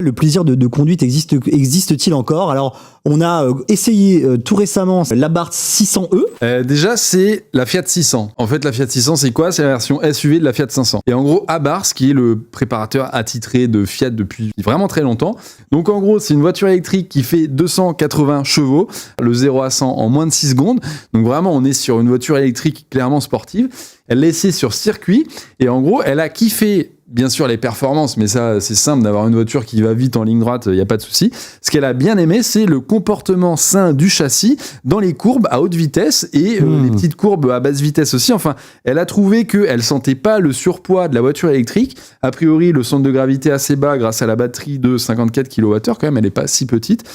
Le plaisir de conduite existe-t-il encore? Alors, on a essayé tout récemment l'Abarth 600e. Déjà, c'est la Fiat 600. En fait, la Fiat 600, c'est quoi? C'est la version SUV de la Fiat 500. Et en gros, Abarth, qui est le préparateur attitré de Fiat depuis vraiment très longtemps. Donc, en gros, c'est une voiture électrique qui fait 280 chevaux, le 0 à 100 en moins de 6 secondes. Donc, vraiment, on est sur une voiture électrique clairement sportive. Elle l'a essayée sur circuit. Et en gros, elle a kiffé bien sûr les performances, mais ça c'est simple d'avoir une voiture qui va vite en ligne droite, il n'y a pas de souci. Ce qu'elle a bien aimé, c'est le comportement sain du châssis dans les courbes à haute vitesse et les petites courbes à basse vitesse aussi. Enfin, elle a trouvé qu'elle sentait pas le surpoids de la voiture électrique. A priori, le centre de gravité assez bas grâce à la batterie de 54 kWh, quand même, elle n'est pas si petite,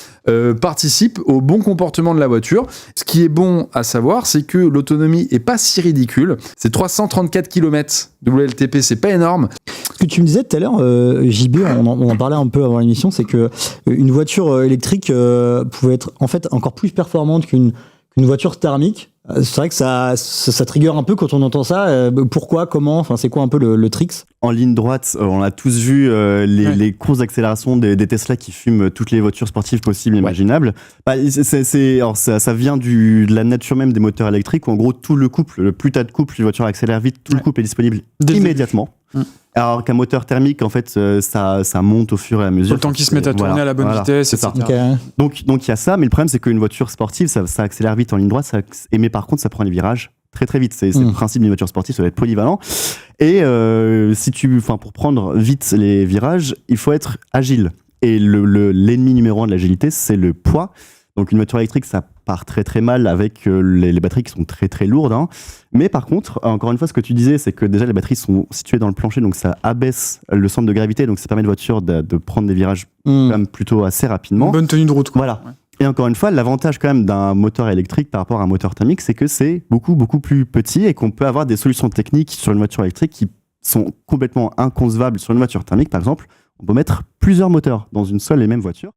participe au bon comportement de la voiture. Ce qui est bon à savoir, c'est que l'autonomie est pas si ridicule. C'est 334 km WLTP, c'est pas énorme. Ce que tu me disais tout à l'heure, JB, on en parlait un peu avant l'émission, c'est que une voiture électrique pouvait être en fait encore plus performante qu'une voiture thermique. C'est vrai que ça trigger un peu quand on entend ça. Pourquoi, comment, enfin c'est quoi un peu le tricks? En ligne droite, on a tous vu les courses d'accélération des Tesla qui fument toutes les voitures sportives possibles et imaginables. Bah, alors ça vient de la nature même des moteurs électriques où en gros tout le couple, plus t'as de couple, les voitures accélèrent vite, tout le couple est disponible immédiatement. Alors qu'un moteur thermique, en fait, ça monte au fur et à mesure. Le temps qu'ils se mettent à tourner à la bonne vitesse, etc. Donc il y a ça, mais le problème c'est qu'une voiture sportive, ça accélère vite en ligne droite, mais par contre ça prend les virages très très vite. C'est le principe d'une voiture sportive, ça va être polyvalent. Et pour prendre vite les virages, il faut être agile. Et l'ennemi numéro 1 de l'agilité, c'est le poids. Donc une voiture électrique, ça part très très mal avec les batteries qui sont très très lourdes. Hein. Mais par contre, encore une fois, ce que tu disais, c'est que déjà les batteries sont situées dans le plancher, donc ça abaisse le centre de gravité, donc ça permet à la voiture de prendre des virages quand même plutôt assez rapidement. Une bonne tenue de route, quoi. Voilà. Ouais. Et encore une fois, l'avantage quand même d'un moteur électrique par rapport à un moteur thermique, c'est que c'est beaucoup beaucoup plus petit et qu'on peut avoir des solutions techniques sur une voiture électrique qui sont complètement inconcevables sur une voiture thermique. Par exemple, on peut mettre plusieurs moteurs dans une seule et même voiture.